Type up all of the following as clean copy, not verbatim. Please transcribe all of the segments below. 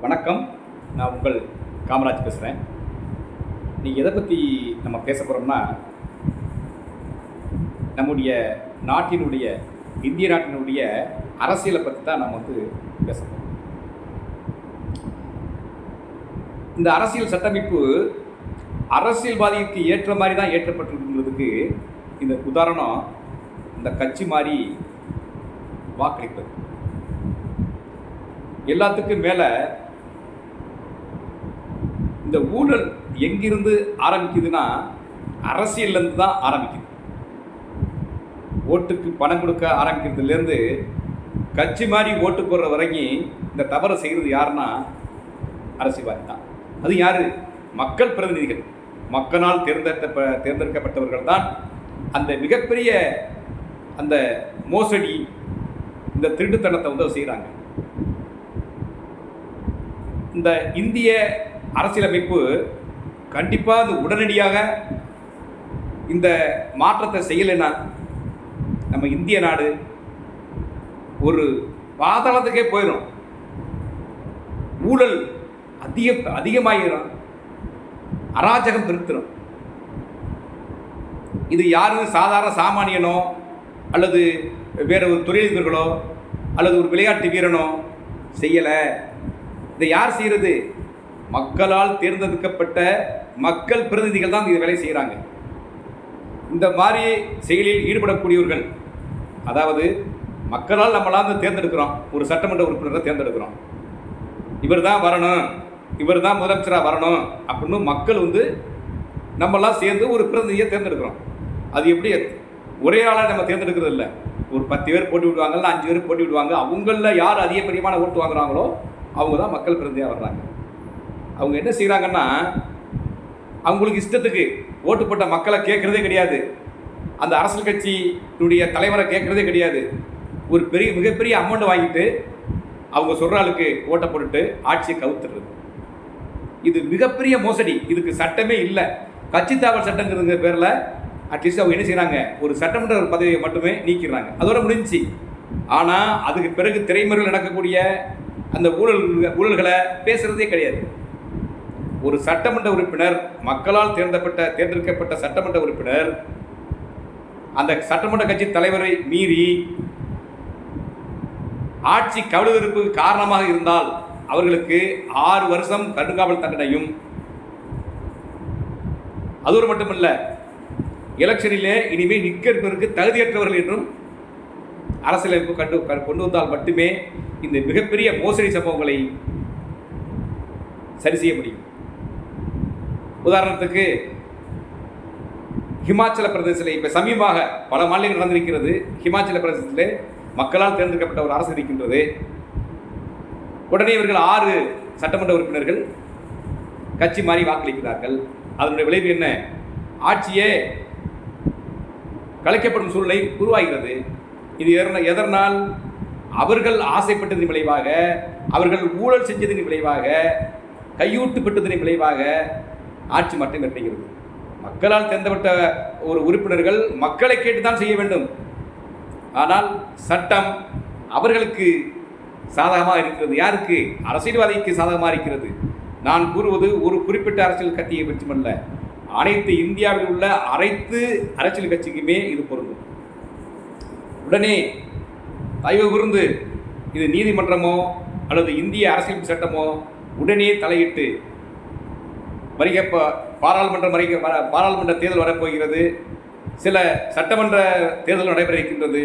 வணக்கம். நான் உங்கள் காமராஜ் பேசுகிறேன். நீங்கள் எதை பற்றி நம்ம பேச போகிறோம்னா, நம்முடைய நாட்டினுடைய இந்திய நாட்டினுடைய அரசியலை பற்றி தான் நம்ம பேச போகிறோம். இந்த அரசியல் சட்டமைப்பு அரசியல்வாதிக்கு ஏற்ற மாதிரி தான் ஏற்றப்பட்டிருக்கிறதுக்கு இந்த உதாரணம் இந்த கட்சி மாதிரி வாக்களிப்பது. எல்லாத்துக்கும் மேலே இந்த ஊழல் எங்கிருந்து ஆரம்பிக்குதுன்னா அரசியல்லேருந்து தான் ஆரம்பிக்குது. ஓட்டுக்கு பணம் கொடுக்க ஆரம்பிக்கிறதுலேருந்து கட்சி மாதிரி ஓட்டு போடுற வரைக்கும் இந்த தவறை செய்கிறது யாருன்னா அரசியல்வாதி தான். அது யார்? மக்கள் பிரதிநிதிகள், மக்களால் தேர்ந்தெடுக்கப்பட்டவர்கள் தான் அந்த மிகப்பெரிய அந்த மோசடி, இந்த திருட்டுத்தனத்தை செய்கிறாங்க. இந்த இந்திய அரசியலமைப்பு கண்டிப்பாக அது உடனடியாக இந்த மாற்றத்தை செய்யலைன்னா நம்ம இந்திய நாடு ஒரு பாதாளத்துக்கே போயிடும். ஊழல் அதிகமாகிடும், அராஜகம் பெருத்திடும். இது யாரும் சாதாரண சாமானியனோ அல்லது வேற ஒரு தொழிலதிபர்களோ அல்லது ஒரு விளையாட்டு வீரனோ செய்யலை. இதை யார் செய்கிறது? மக்களால் தேர்ந்தெடுக்கப்பட்ட மக்கள் பிரதிநிதிகள் தான் இது வேலை செய்கிறாங்க. இந்த மாதிரி செயலில் ஈடுபடக்கூடியவர்கள், அதாவது மக்களால் நம்மளால் தேர்ந்தெடுக்கிறோம், ஒரு சட்டமன்ற உறுப்பினரை தேர்ந்தெடுக்கிறோம், இவர் தான் வரணும், இவர் தான் முதலமைச்சராக வரணும் அப்படின்னு மக்கள் நம்மளாம் சேர்ந்து ஒரு பிரதிநிதியை தேர்ந்தெடுக்கிறோம். அது எப்படி ஒரே ஆளாக நம்ம தேர்ந்தெடுக்கிறது இல்லை. ஒரு 10 பேர் போட்டி விடுவாங்க, இல்லை 5 பேர் போட்டி விடுவாங்க. அவங்களில் யார் அதிகப்படியான ஓட்டு வாங்குறாங்களோ அவங்க தான் மக்கள் பிரதிநிதியாக வர்றாங்க. அவங்க என்ன செய்கிறாங்கன்னா, அவங்களுக்கு இஷ்டத்துக்கு ஓட்டு போட்ட மக்களை கேட்குறதே கிடையாது, அந்த அரசியல் கட்சியினுடைய தலைவரை கேட்குறதே கிடையாது. ஒரு மிகப்பெரிய அமௌண்ட் வாங்கிட்டு அவங்க சொல்கிற ஆளுக்கு ஓட்டை போட்டுட்டு ஆட்சியை கவுத்துடுறது. இது மிகப்பெரிய மோசடி. இதுக்கு சட்டமே இல்லை. கட்சி தாவல் சட்டங்கிறதுங்க பேரில் அட்லீஸ்ட் அவங்க என்ன செய்கிறாங்க, ஒரு சட்டமன்ற பதவியை மட்டுமே நீக்கிறாங்க, அதோட முடிஞ்சிச்சு. ஆனால் அதுக்கு பிறகு திரைமறையில் நடக்கக்கூடிய அந்த ஊழல்களை பேசுகிறதே கிடையாது. ஒரு சட்டமன்ற உறுப்பினர், மக்களால் தேர்ந்தெடுக்கப்பட்ட சட்டமன்ற உறுப்பினர் அந்த சட்டமன்ற கட்சி தலைவரை மீறி ஆட்சி கவிழ்வதற்கு காரணமாக இருந்தால் அவர்களுக்கு 6 வருஷம் கடுங்காவல் தண்டனையும், அதோடு மட்டுமல்ல, எலெக்ஷனிலே இனிமேல் நிற்கிறதற்கு தகுதியற்றவர்கள் என்றும் அரசியலமைப்பு கொண்டு வந்தால் மட்டுமே இந்த மிகப்பெரிய மோசடி சம்பவங்களை சரி செய்ய முடியும். உதாரணத்துக்கு ஹிமாச்சல பிரதேசத்தில் இப்போ சமீபமாக பல மாநிலங்கள் நடந்திருக்கிறது. ஹிமாச்சல பிரதேசத்தில் மக்களால் தேர்ந்தெடுக்கப்பட்ட ஒரு அரசு இருக்கின்றது. உடனே இவர்கள் 6 சட்டமன்ற உறுப்பினர்கள் கட்சி மாறி வாக்களிக்கிறார்கள். அதனுடைய விளைவு என்ன? ஆட்சியே கலைக்கப்படும் சூழ்நிலை உருவாகிறது. இது எதனால்? அவர்கள் ஆசைப்பட்டதன் விளைவாக, அவர்கள் ஊழல் செஞ்சதன் விளைவாக, கையூட்டு பெற்றதன் விளைவாக ஆட்சி மாற்றம் ஏற்படுகிறது. மக்களால் தேர்ந்தெடுக்கப்பட்ட ஒரு உறுப்பினர்கள் மக்களை கேட்டுத்தான் செய்ய வேண்டும். ஆனால் சட்டம் அவர்களுக்கு சாதகமாக இருக்கிறது. யாருக்கு? அரசியல்வாதிக்கு சாதகமாக இருக்கிறது. நான் கூறுவது ஒரு குறிப்பிட்ட அரசியல் கட்சியை பற்றியமல்ல, அனைத்து இந்தியாவில் உள்ள அனைத்து அரசியல் கட்சிக்குமே இது பொருந்தும். உடனே தயவு கூர்ந்து இது நீதிமன்றமோ அல்லது இந்திய அரசியல் சட்டமோ உடனே தலையிட்டு பாராளுமன்ற தேர்தல் வரப்போகிறது, சில சட்டமன்ற தேர்தல் நடைபெற இருக்கின்றது.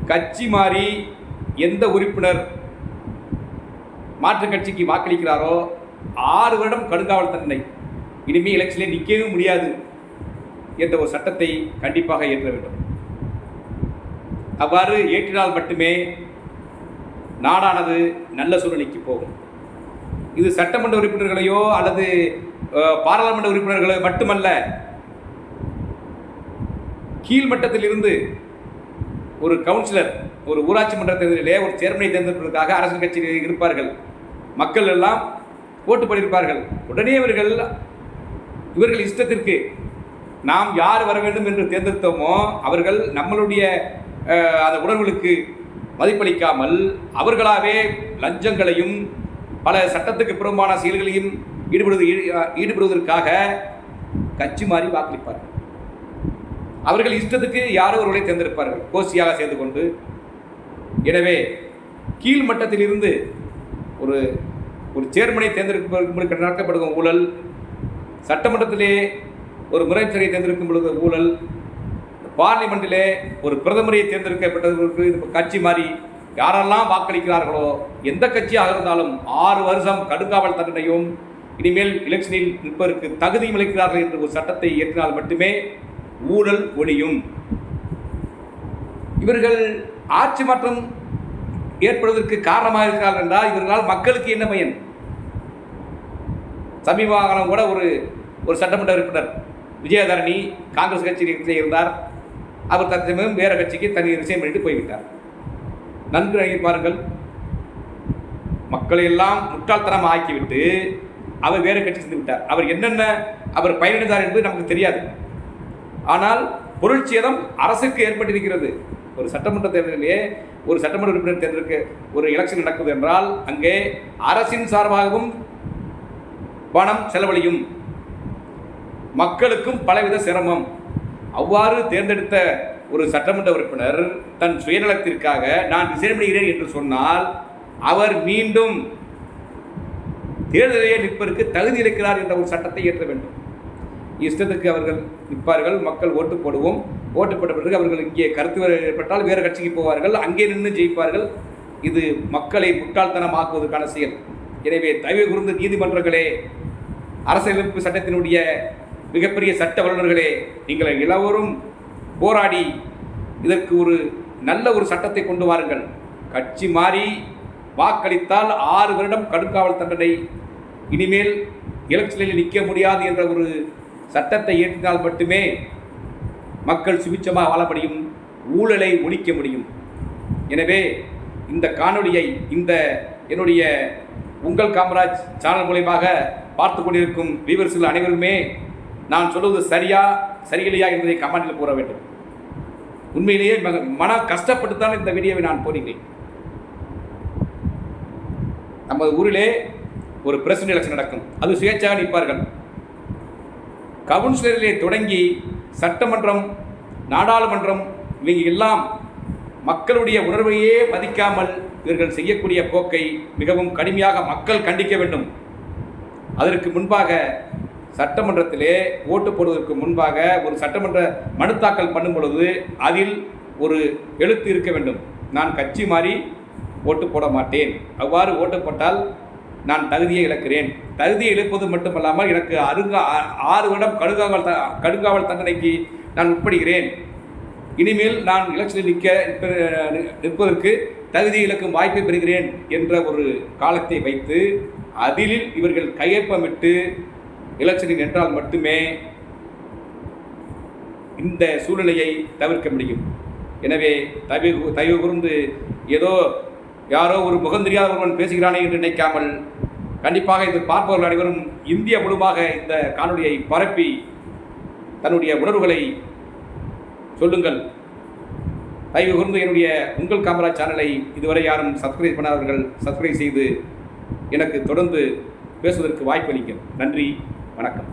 கட்சி மாறி எந்த உறுப்பினர் மாற்றுக் கட்சிக்கு வாக்களிக்கிறாரோ 6 வருடம் கடுங்காவல் தண்டனை, இனிமேல் எலெக்ஷனில் நிற்கவே முடியாது என்ற ஒரு சட்டத்தை கண்டிப்பாக ஏற்ற வேண்டும். அவ்வாறு ஏற்றினால் மட்டுமே நாடானது நல்ல சூழ்நிலைக்கு போகும். இது சட்டமன்ற உறுப்பினர்களையோ அல்லது பாராளுமன்ற உறுப்பினர்களோ மட்டுமல்ல, கீழ்மட்டத்தில் இருந்து ஒரு கவுன்சிலர், ஒரு ஊராட்சி மன்ற தேர்தலிலே ஒரு சேர்மனை தேர்ந்தெடுப்பதற்காக அரசியல் கட்சியில் இருப்பார்கள். மக்கள் எல்லாம் ஓட்டு போட்டிருப்பார்கள். உடனே இவர்கள் இஷ்டத்திற்கு நாம் யார் வர வேண்டும் என்று தேர்ந்தெடுத்தோமோ அவர்கள் நம்மளுடைய அந்த உணர்வுகளுக்கு மதிப்பளிக்காமல் அவர்களாகவே லஞ்சங்களையும் பல சட்டத்துக்கு புறம்பான செயல்களையும் ஈடுபடுவதற்காக கட்சி மாறி வாக்களிப்பார்கள். அவர்கள் இஷ்டத்துக்கு யாரோ ஒருவரை தேர்ந்தெடுப்பார்கள் கோஷ்டியாக சேர்ந்து கொண்டு. எனவே கீழ்மட்டத்திலிருந்து ஒரு ஒரு சேர்மனை தேர்ந்தெடுப்பதற்கு நடத்தப்படும் ஊழல், சட்டமன்றத்திலே ஒரு முதலமைச்சரை தேர்ந்தெடுக்கும் பொழுது ஊழல், பார்லிமெண்ட்டிலே ஒரு பிரதமரை தேர்ந்தெடுக்கப்பட்டதற்கு கட்சி மாறி யாரெல்லாம் வாக்களிக்கிறார்களோ எந்த கட்சியாக இருந்தாலும் 6 வருஷம் கடுங்காவல் தண்டனையும் இனிமேல் எலெக்ஷனில் நிற்பதற்கு தகுதியும் அளிக்கிறார்கள் என்று ஒரு சட்டத்தை இயற்றினால் மட்டுமே ஊழல் ஒழியும். இவர்கள் ஆட்சி மாற்றம் ஏற்படுவதற்கு காரணமாக இருக்கிறார்கள் என்றால் இவர்களால் மக்களுக்கு என்ன பயன்? சமீப காலம் கூட ஒரு சட்டமன்ற உறுப்பினர் விஜயதரணி காங்கிரஸ் கட்சியில் இருந்தார். அவர் தற்சமயம் வேறு கட்சிக்கு தனி ரிசைன் பண்ணிட்டு போய்விட்டார். நன்கு நினைத்து பாருங்கள். மக்களை எல்லாம் முட்டாள்தனம் ஆக்கிவிட்டு அவர் வேறு கட்சி சென்று விட்டார். அவர் என்னென்ன அவர் பயனடைந்தார் என்பது நமக்கு தெரியாது. ஆனால் பொருட்சேதம் அரசுக்கு ஏற்பட்டிருக்கிறது. ஒரு சட்டமன்ற தேர்தலிலே ஒரு சட்டமன்ற உறுப்பினர் தேர்தலுக்கு ஒரு எலெக்ஷன் நடக்குது என்றால் அங்கே அரசின் சார்பாகவும் பணம் செலவழியும், மக்களுக்கும் பலவித சிரமம். அவ்வாறு தேர்ந்தெடுத்த ஒரு சட்டமன்ற உறுப்பினர் தன் சுயநலத்திற்காக நான் ரிசைன் பண்ணுகிறேன் என்று சொன்னால் அவர் மீண்டும் தேர்தலையே நிற்பதற்கு தகுதி இருக்கிறார் என்ற ஒரு சட்டத்தை இயற்ற வேண்டும். இஷ்டத்துக்கு அவர்கள் நிற்பார்கள், மக்கள் ஓட்டு போடுவோம். ஓட்டு போட்ட பிறகு அவர்கள் இங்கே கருத்து ஏற்பட்டால் வேறு கட்சிக்கு போவார்கள், அங்கே நின்று ஜெயிப்பார்கள். இது மக்களை முட்டாள்தனம் ஆக்குவதற்கான செயல். எனவே தயவு கூர்ந்து நீதிமன்றங்களே, அரசியலமைப்பு சட்டத்தினுடைய மிகப்பெரிய சட்ட வல்லுநர்களே, நீங்கள் எல்லோரும் போராடி இதற்கு ஒரு நல்ல ஒரு சட்டத்தை கொண்டு வாருங்கள். கட்சி மாறி வாக்களித்தால் 6 வருடம் கடுங்காவல் தண்டனை, இனிமேல் எலெக்ஷனில் நிற்க முடியாது என்ற ஒரு சட்டத்தை இயற்றினால் மட்டுமே மக்கள் சுபிட்சமாக வாழ முடியும், ஊழலை ஒழிக்க முடியும். எனவே இந்த காணொலியை என்னுடைய உங்கள் காமராஜ் சேனல் மூலமாக பார்த்து கொண்டிருக்கும் வியூவர்ஸ்கள் அனைவருமே நான் சொல்வது சரியா சரியில்லையா என்பதை கமெண்டில் கூற வேண்டும். உண்மையிலேயே மன கஷ்டப்பட்டுத்தான் இந்த வீடியோவை நான் போடுகிறேன். நமது ஊரிலே ஒரு பிரசிடென்ட் எலெக்ஷன் நடக்கும், அது சுயேட்சையாக நிற்பார்கள். கவுன்சிலரிலே தொடங்கி சட்டமன்றம், நாடாளுமன்றம், இவங்க எல்லாம் மக்களுடைய உணர்வையே மதிக்காமல் இவர்கள் செய்யக்கூடிய போக்கை மிகவும் கடுமையாக மக்கள் கண்டிக்க வேண்டும். அதற்கு முன்பாக சட்டமன்றத்திலே ஓட்டு போடுவதற்கு முன்பாக ஒரு சட்டமன்ற மனு தாக்கல் பண்ணும் பொழுது அதில் ஒரு எழுத்து இருக்க வேண்டும், நான் கட்சி மாறி ஓட்டு போட மாட்டேன், அவ்வாறு ஓட்டு போட்டால் நான் தகுதியை இழக்கிறேன். தகுதியை இழப்பது மட்டுமல்லாமல் எனக்கு 6 வருடம் கடுங்காவல் தண்டனைக்கு நான் உட்படுகிறேன், இனிமேல் நான் எலெக்ஷனில் நிற்பதற்கு தகுதி இழக்கும் வாய்ப்பை பெறுகிறேன் என்ற ஒரு காலத்தை வைத்து அதில் இவர்கள் கையொப்பமிட்டு எலெக்ஷனில் நின்றால் மட்டுமே இந்த சூழ்நிலையை தவிர்க்க முடியும். எனவே தயவு கூர்ந்து ஏதோ யாரோ ஒரு முகந்தெரியாத ஒருவன் பேசுகிறானே என்று நினைக்காமல் கண்டிப்பாக இது பார்ப்பவர்கள் அனைவரும் இந்திய முழுமாக இந்த காணொலியை பரப்பி தன்னுடைய உணர்வுகளை சொல்லுங்கள். தயவு கூர்ந்து என்னுடைய உங்கள் காமராஜ் சேனலை இதுவரை யாரும் சப்ஸ்கிரைப் பண்ணாதவர்கள் சப்ஸ்கிரைப் செய்து எனக்கு தொடர்ந்து பேசுவதற்கு வாய்ப்பு அளிக்கும். நன்றி, வணக்கம்.